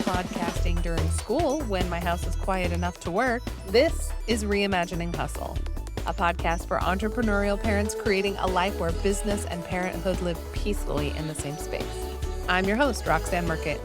podcasting during school when my house is quiet enough to work, this is Reimagining Hustle, a podcast for entrepreneurial parents creating a life where business and parenthood live peacefully in the same space. I'm your host, Roxanne Merkett,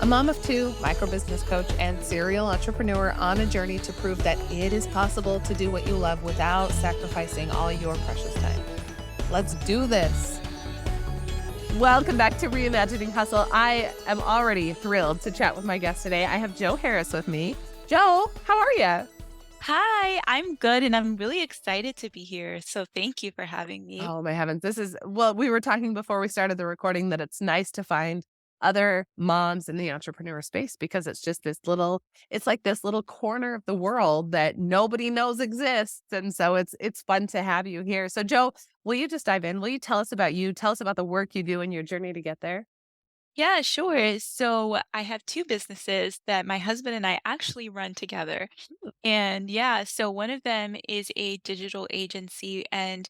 a mom of two, micro-business coach, and serial entrepreneur on a journey to prove that it is possible to do what you love without sacrificing all your precious time. Let's do this. Welcome back to Reimagining Hustle. I am already thrilled to chat with my guest today. I have Jo Harris with me. Jo, how are you? Hi, I'm good and I'm really excited to be here. So thank you for having me. Oh my heavens. We were talking before we started the recording that it's nice to find other moms in the entrepreneur space because it's just it's like this little corner of the world that nobody knows exists. And so it's fun to have you here. So Jo, will you just dive in? Will you tell us about you? Tell us about the work you do in your journey to get there? Yeah, sure. So I have two businesses that my husband and I actually run together. And yeah, so one of them is a digital agency, and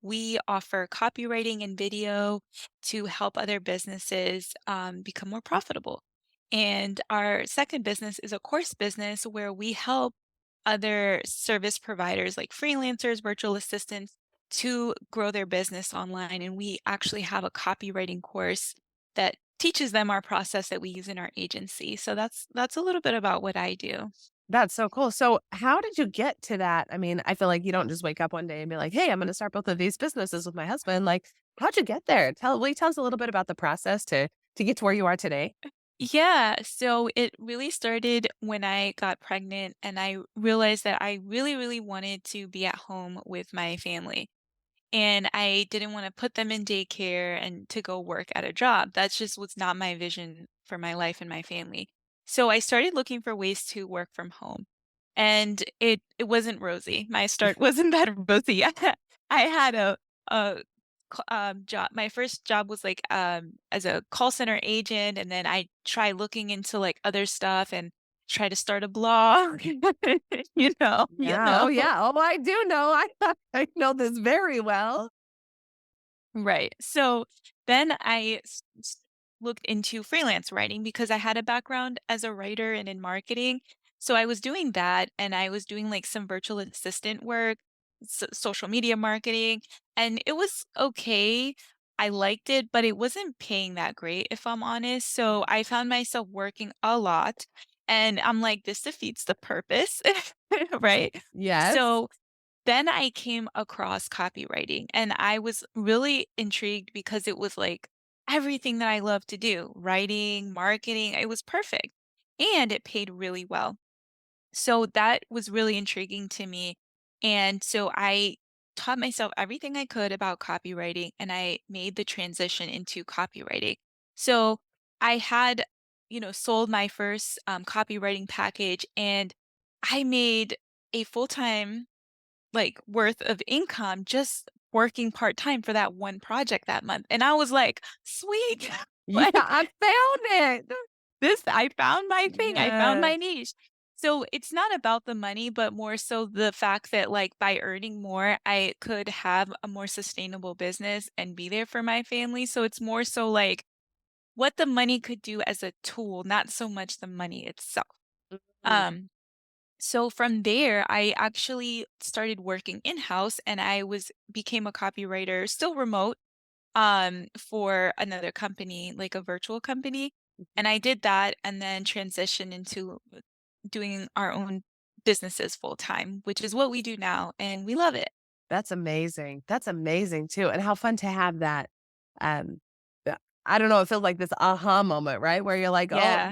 we offer copywriting and video to help other businesses become more profitable. And our second business is a course business where we help other service providers like freelancers, virtual assistants to grow their business online. And we actually have a copywriting course that teaches them our process that we use in our agency. So that's a little bit about what I do. That's so cool. So how did you get to that? I mean, I feel like you don't just wake up one day and be like, hey, I'm going to start both of these businesses with my husband. Like, how'd you get there? Will you tell us a little bit about the process to get to where you are today? Yeah, so it really started when I got pregnant and I realized that I really, really wanted to be at home with my family. And I didn't want to put them in daycare and to go work at a job. That just was not my vision for my life and my family. So I started looking for ways to work from home. And it wasn't rosy. My start wasn't that rosy. I had a job. My first job was like as a call center agent, and then I tried looking into like other stuff and try to start a blog. You Yeah. know. Oh, yeah. Oh, I do know. I know this very well. Right. So then looked into freelance writing because I had a background as a writer and in marketing. So I was doing that and I was doing like some virtual assistant work, social media marketing, and it was okay. I liked it, but it wasn't paying that great, if I'm honest. So I found myself working a lot and I'm like, this defeats the purpose. Right. Yes. So then I came across copywriting and I was really intrigued because it was like everything that I love to do, writing, marketing, it was perfect. And it paid really well. So that was really intriguing to me. And so I taught myself everything I could about copywriting and I made the transition into copywriting. So I had, sold my first copywriting package and I made a full-time worth of income just working part-time for that one project that month. And I was like, "Sweet." Yeah, Like, I found it. I found my thing. I found Yes. my niche. So it's not about the money, but more so the fact that by earning more, I could have a more sustainable business and be there for my family. So it's more so like what the money could do as a tool, not so much the money itself. Mm. Um, so from there, I actually started working in-house and I became a copywriter, still remote, for another company, like a virtual company. And I did that and then transitioned into doing our own businesses full time, which is what we do now, and we love it. That's amazing. That's amazing too. And how fun to have that. Um, I don't know. It feels like this aha moment, right? Where you're like, oh, Yeah.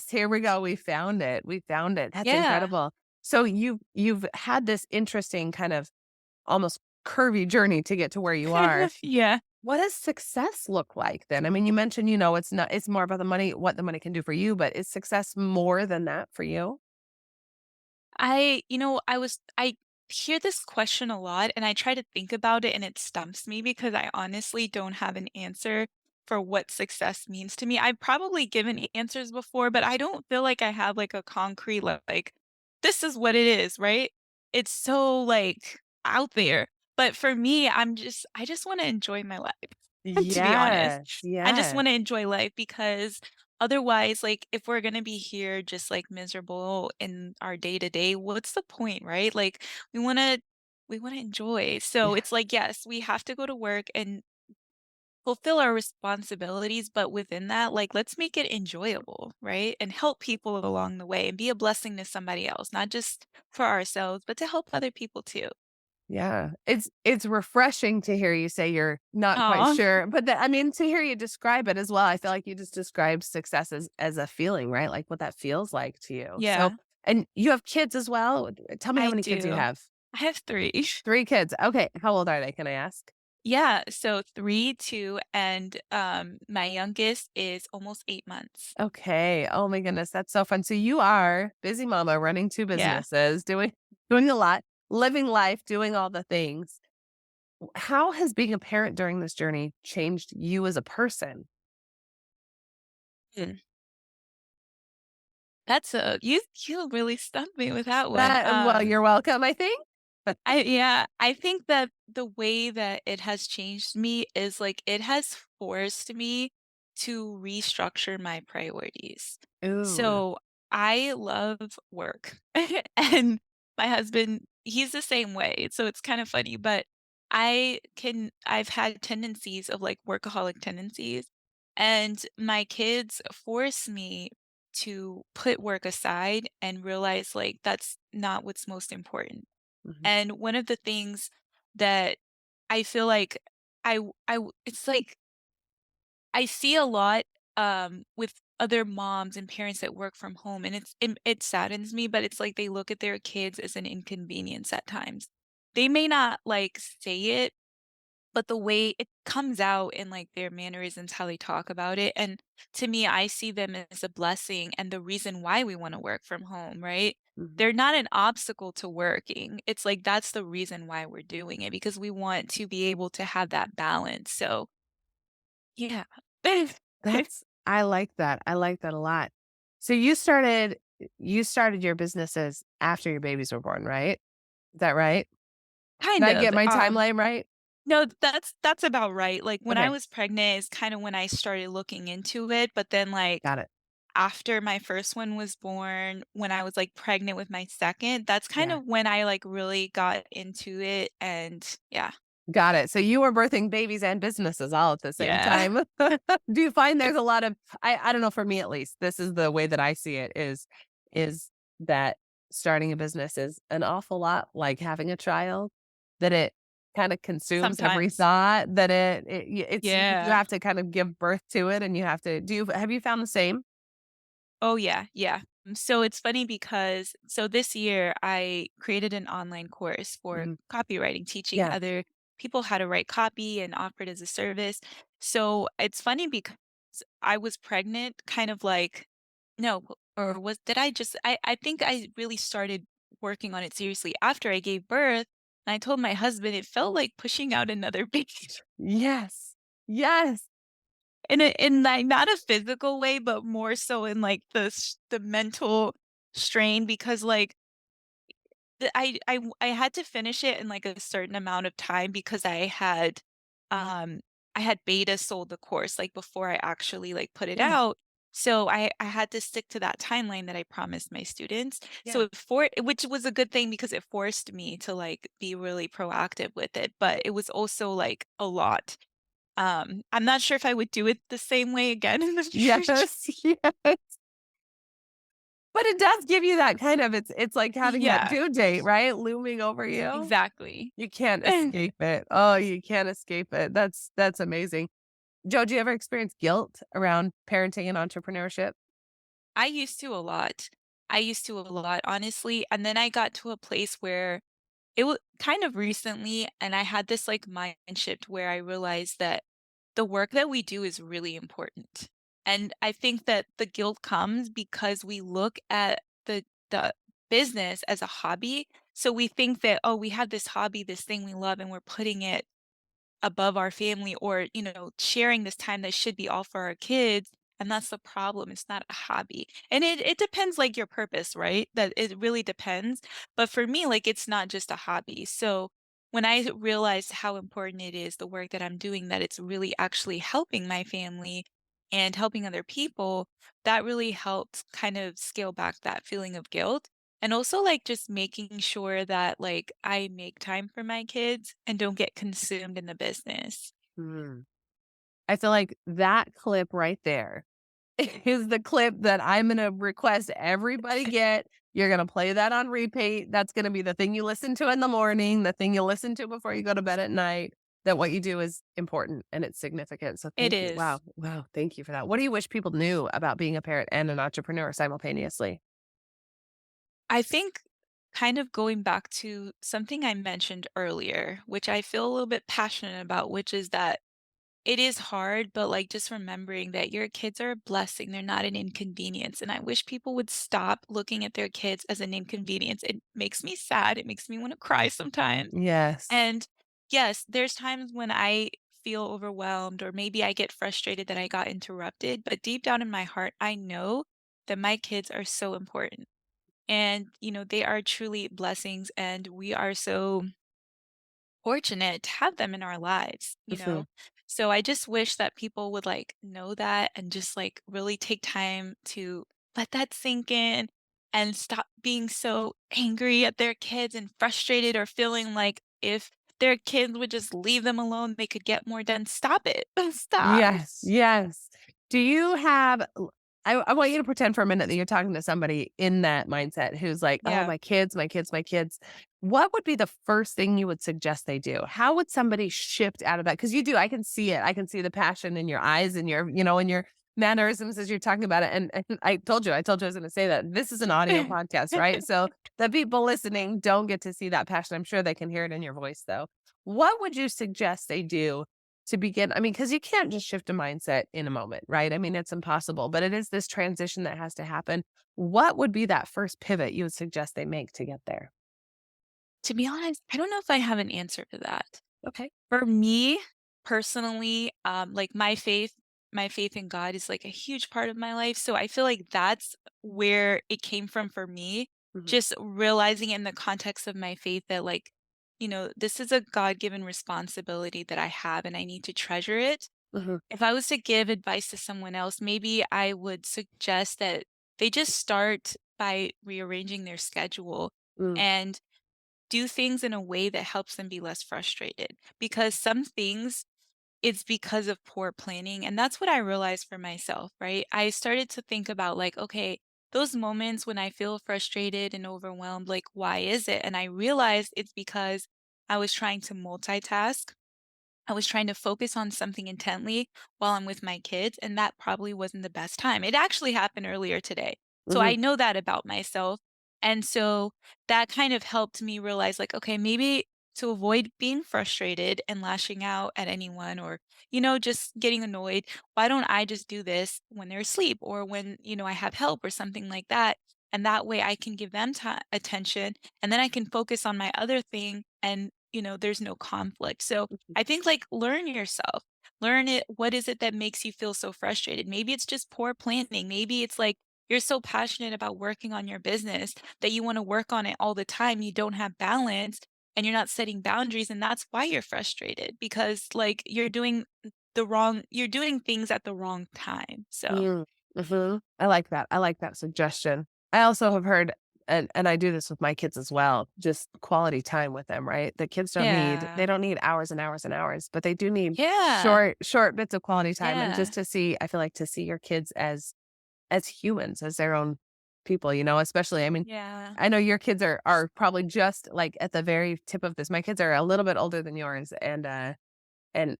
here we go. We found it. We found it. That's Yeah. incredible. So you've had this interesting kind of almost curvy journey to get to where you are. Yeah. What does success look like then? I mean, you mentioned, it's more about the money, what the money can do for you, but is success more than that for you? I hear this question a lot and I try to think about it and it stumps me because I honestly don't have an answer for what success means to me. I've probably given answers before, but I don't feel like I have like a concrete this is what it is, right? It's so out there. But for me, I just want to enjoy my life. To be honest. Yes. I just Yes. want to enjoy life because otherwise, like, if we're gonna be here just, like, miserable in our day to day, what's the point, right? Like, we wanna we wanna enjoy. So Yeah. it's like, yes, we have to go to work and fulfill our responsibilities, but within that, like, let's make it enjoyable, right? And help people along the way and be a blessing to somebody else, not just for ourselves, but to help other people too. Yeah, it's refreshing to hear you say you're not quite Oh, sure, but I mean, to hear you describe it as well, I feel like you just described success as a feeling, right? Like what that feels like to you. So, yeah, and you have kids as well? Tell me how I many kids you do. have. I have 3. 3 kids. Okay, how old are they? Can I ask? Yeah, so 3, 2, and, my youngest is almost 8 months. Okay. Oh my goodness, that's so fun. So you are busy mama running 2 Yeah. businesses, doing a lot, living life, doing all the things. How has being a parent during this journey changed you as a person? Mm. That's a you really stumped me with that one. That well, you're welcome, I think. I think that the way that it has changed me is, like, it has forced me to restructure my priorities. Ooh. So, I love work, and my husband, he's the same way, so it's kind of funny, but I've had tendencies of, like, workaholic tendencies, and my kids force me to put work aside and realize, like, that's not what's most important. Mhm, And one of the things that I feel like it's like I see a lot, with other moms and parents that work from home, and it saddens me, but it's like they look at their kids as an inconvenience at times. They may not, like, say it, but the way it comes out in, like, their mannerisms, how they talk about it, and to me, I see them as a blessing and the reason why we wanna work from home, right? mhm. They're not an obstacle to working. It's like that's the reason why we're doing it, because we want to be able to have that balance, so yeah. That's I like that. I like that a lot. So you started your businesses after your babies were born, right? Is that right? Did Kind I of, get my timeline right? no, that's about right, like, when I Okay, was pregnant is kinda when I started looking into it, but then, like, got it. after my first one was born, when I was, like, pregnant with my second, that's kind Yeah. of when I, like, really got into it, and yeah. Got it. So you were birthing babies and businesses all at the same Yeah. time. Do you find there's a lot of I don't know, for me at least, this is the way that I see it is that starting a business is an awful lot like having a child, that it kind of consumes every Sometimes. thought, that it's you Yeah. have to kind of give birth to it and you have to have you found the same? Oh, yeah, yeah. So it's funny because this year I created an online course for Mhm. copywriting, teaching Yeah. other people how to write copy and offer it as a service. So it's funny because I was pregnant, kind of like no, or was did I just I think I really started working on it seriously after I gave birth. And I told my husband it felt like pushing out another baby. Yes. Yes. In, like, not a physical way, but more so in, like, the mental strain because, like, I had to finish it in, like, a certain amount of time because um, I had beta sold the course, like, before I actually, like, put it Yeah. out. So I had to stick to that timeline that I promised my students. So Yeah. it for which was a good thing because it forced me to, like, be really proactive with it, but it was also, like, a lot. I'm not sure if I would do it the same way again in the future. Yes. Yes. But it does give you that kind of it's like having that Yeah, due date, right, looming over you. exactly. You can't escape it. Oh, you can't escape it. That's amazing. Joe, do you ever experience guilt around parenting and entrepreneurship? I used to a lot. I used to a lot, honestly, and then I got to a place where it was kind of recently, and I had this, like, mind shift where I realized that the work that we do is really important, and I think that the guilt comes because we look at the business as a hobby, so we think that, "Oh, we have this hobby, this thing we love, and we're putting it above our family or, sharing this time that should be all for our kids, and that's the problem, it's not a hobby. And it depends, like, your purpose, right? That it really depends, but for me, like, it's not just a hobby. So, when I realized how important it is, the work that I'm doing, that it's really actually helping my family and helping other people, that really helped kind of scale back that feeling of guilt. And also like just making sure that like I make time for my kids and don't get consumed in the business. Mm. I feel like that clip right there is the clip that I'm gonna request everybody get. You're gonna play that on repeat. That's gonna be the thing you listen to in the morning, the thing you listen to before you go to bed at night, that what you do is important and it's significant. So It thank you. Wow. is. Wow. Thank you for that. What do you wish people knew about being a parent and an entrepreneur simultaneously? I think kind of going back to something I mentioned earlier, which I feel a little bit passionate about, which is that it is hard, but, like, just remembering that your kids are a blessing, they're not an inconvenience, and I wish people would stop looking at their kids as an inconvenience. It makes me sad, it makes me wanna cry sometimes, Yes. and, yes, there's times when I feel overwhelmed or maybe I get frustrated that I got interrupted, but deep down in my heart, I know that my kids are so important, and, they are truly blessings, and we are so fortunate to have them in our lives, you Mhm. know? So I just wish that people would like know that and just like really take time to let that sink in and stop being so angry at their kids and frustrated or feeling like if their kids would just leave them alone, they could get more done. Stop it. Stop. Yes, yes. Do you have I want you to pretend for a minute that you're talking to somebody in that mindset who's like, "Oh, Yeah. my kids, my kids, my kids." What would be the first thing you would suggest they do? How would somebody shift out of that? Because you do, I can see it. I can see the passion in your eyes and your, in your mannerisms as you're talking about it. And I told you I was going to say that this is an audio podcast, right? So the people listening don't get to see that passion. I'm sure they can hear it in your voice, though. What would you suggest they do to begin? I mean, because you can't just shift a mindset in a moment, right? I mean, it's impossible, but it is this transition that has to happen. What would be that first pivot you would suggest they make to get there? To be honest, I don't know if I have an answer to that. Okay. For me, personally, like my faith in God is like a huge part of my life. So I feel like that's where it came from for me. Mhm, Just realizing in the context of my faith that like, this is a God-given responsibility that I have and I need to treasure it. mhm, If I was to give advice to someone else, maybe I would suggest that they just start by rearranging their schedule mm, and do things in a way that helps them be less frustrated because some things it's because of poor planning and that's what I realized for myself, right? I started to think about like, okay, those moments when I feel frustrated and overwhelmed, like why is it? And I realized it's because I was trying to multitask. I was trying to focus on something intently while I'm with my kids, and that probably wasn't the best time. It actually happened earlier today. So mhm, I know that about myself. And so that kind of helped me realize, like, okay, maybe to avoid being frustrated and lashing out at anyone or, just getting annoyed, why don't I just do this when they're asleep or when, I have help or something like that? And that way I can give them attention and then I can focus on my other thing and, there's no conflict. So mhm, I think like learn yourself. Learn it. What is it that makes you feel so frustrated? Maybe it's just poor planning. Maybe it's like you're so passionate about working on your business that you want to work on it all the time. You don't have balance and you're not setting boundaries. And that's why you're frustrated because like you're doing things at the wrong time. So, mm, mhm. I like that. I like that suggestion. I also have heard, and I do this with my kids as well, just quality time with them, right? The kids they yeah. don't need hours and hours and hours, but they do need Yeah. short bits of quality time. And just Yeah. to see, I feel like to see your kids as humans, as their own people, especially, I mean, Yeah. I know your kids are probably just like at the very tip of this. My kids are a little bit older than yours, and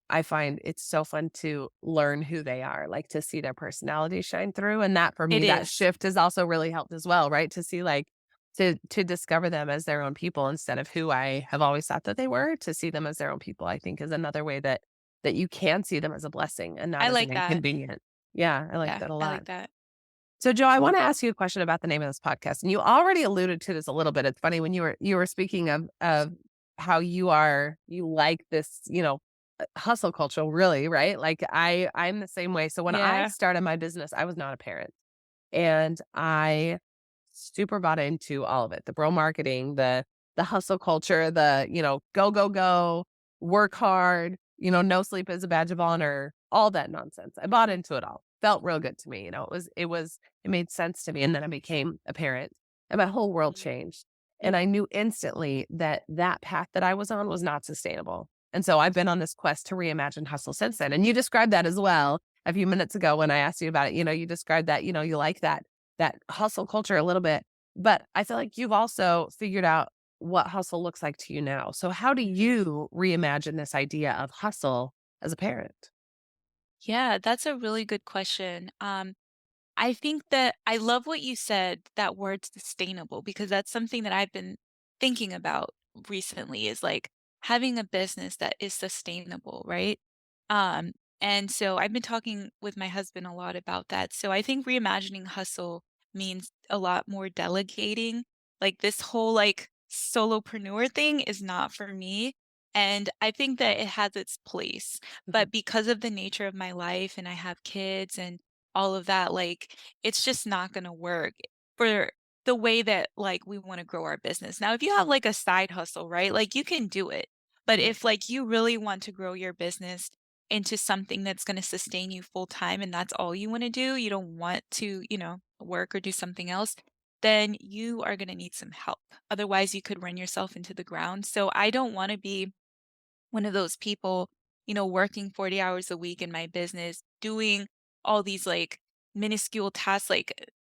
I find it's so fun to learn who they are, like to see their personality shine through. And that for It me, that is. shift has also really helped as well, right? To see like to discover them as their own people instead of who I have always thought that they were. To see them as their own people, I think is another way that you can see them as a blessing and not I as an like that. inconvenient. Yeah, I like Yeah. that a I lot. like that. So, Joe, I want to ask you a question about the name of this podcast, and you already alluded to this a little bit. It's funny when you were speaking of how you like this, hustle culture, really, right? Like I'm the same way. So when I Yeah. started my business, I was not a parent, and I super bought into all of it: the bro marketing, the hustle culture, the go go go, work hard, no sleep is a badge of honor, all that nonsense. I bought into it all. felt real good to me. It made sense to me. And then I became a parent and my whole world Mhm. changed. And I knew instantly that that path that I was on was not sustainable. And so I've been on this quest to reimagine hustle since then. And you described that as well a few minutes ago when I asked you about it. You described that, you like that hustle culture a little bit, but I feel like you've also figured out what hustle looks like to you now. So how do Mhm. you reimagine this idea of hustle as a parent? Yeah, that's a really good question. I think that I love what you said, that word sustainable, because that's something that I've been thinking about recently is like having a business that is sustainable, right? Um, and so I've been talking with my husband a lot about that. So I think reimagining hustle means a lot more delegating. Like this whole like solopreneur thing is not for me. And I think that it has its place. Mhm. But because of the nature of my life and I have kids and all of that, like, it's just not gonna work for the way that, like, we wanna grow our business. Now, if you have, like, a side hustle, right, like, you can do it. But Mhm. if, like, you really want to grow your business into something that's gonna sustain you full time and that's all you wanna do, you don't want to, work or do something else, then you are gonna need some help. Otherwise, you could run yourself into the ground. So I don't wanna be one of those people, working 40 hours a week in my business, doing all these like minuscule tasks. Like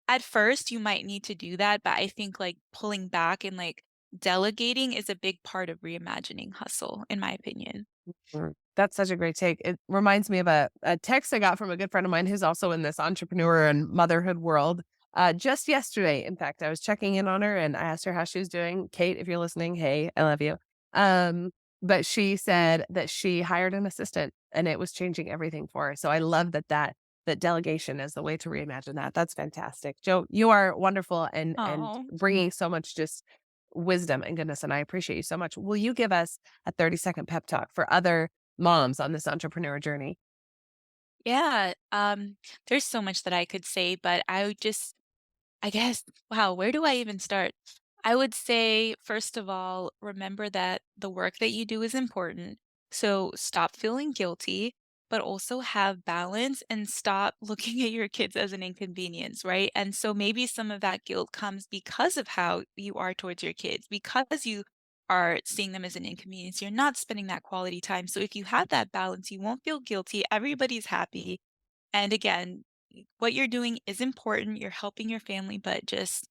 at first, you might need to do that, but I think like pulling back and like delegating is a big part of reimagining hustle, in my opinion. That's such a great take. It reminds me of a text I got from a good friend of mine who's also in this entrepreneur and motherhood world. Just yesterday, in fact, I was checking in on her and I asked her how she was doing. Kate, if you're listening, hey, I love you. But she said that she hired an assistant and it was changing everything for her. So I love that delegation is the way to reimagine that. That's fantastic. Joe, you are wonderful and Oh, bringing so much just wisdom and goodness, and I appreciate you so much. Will you give us a 30-second pep talk for other moms on this entrepreneur journey? yeah. There's so much that I could say, but I guess, wow, where do I even start? I would say, first of all, remember that the work that you do is important. So stop feeling guilty, but also have balance and stop looking at your kids as an inconvenience, right? And so maybe some of that guilt comes because of how you are towards your kids, because you are seeing them as an inconvenience. You're not spending that quality time. So if you have that balance, you won't feel guilty. Everybody's happy. And again, what you're doing is important. You're helping your family, but just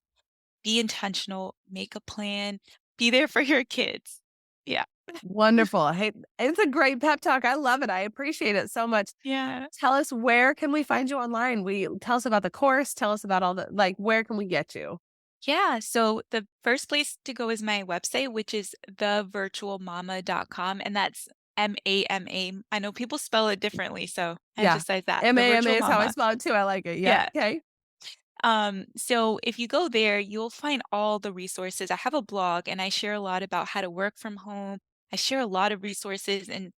be intentional, make a plan, be there for your kids. Yeah. Wonderful. Hey, it's a great pep talk. I love it. I appreciate it so much. Yeah. Tell us, where can we find you online? We tell us about the course. Tell us about all the like. Where can we get you? Yeah. So the first place to go is my website, which is thevirtualmama.com. And that's MAMA. I know people spell it differently, so Yeah, emphasize that. The MAMA virtual is how I mama. spell it too. I like it. Yeah. Yeah. Okay. So if you go there, you'll find all the resources. I have a blog and I share a lot about how to work from home. I share a lot of resources and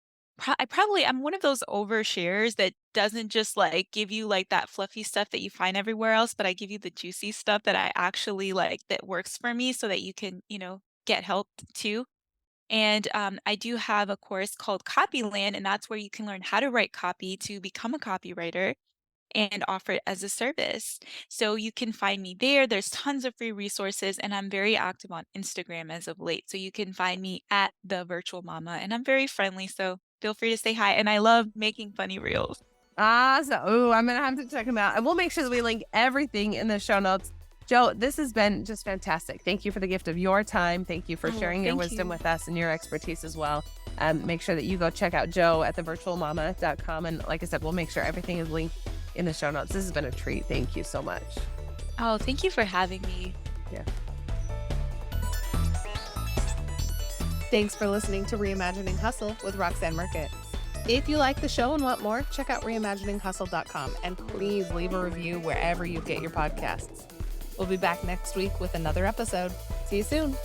I'm one of those overshares that doesn't just like give you like that fluffy stuff that you find everywhere else, but I give you the juicy stuff that I actually like that works for me so that you can, get help too. And I do have a course called Copyland, and that's where you can learn how to write copy to become a copywriter and offer it as a service. So you can find me there. There's tons of free resources, and I'm very active on Instagram as of late. So you can find me at the virtual mama, and I'm very friendly. So feel free to say hi. And I love making funny reels. I'm gonna have to check them out, and we'll make sure that we link everything in the show notes. Joe, this has been just fantastic. Thank you for the gift of your time. Thank you for Oh, sharing your thank wisdom you. with us and your expertise as well. Make sure that you go check out Joe at thevirtualmama.com. And like I said, we'll make sure everything is linked in the show notes. This has been a treat. Thank you so much. Oh, thank you for having me. Yeah. Thanks for listening to Reimagining Hustle with Roxanne Merkett. If you like the show and want more, check out reimagininghustle.com and please leave a review wherever you get your podcasts. We'll be back next week with another episode. See you soon.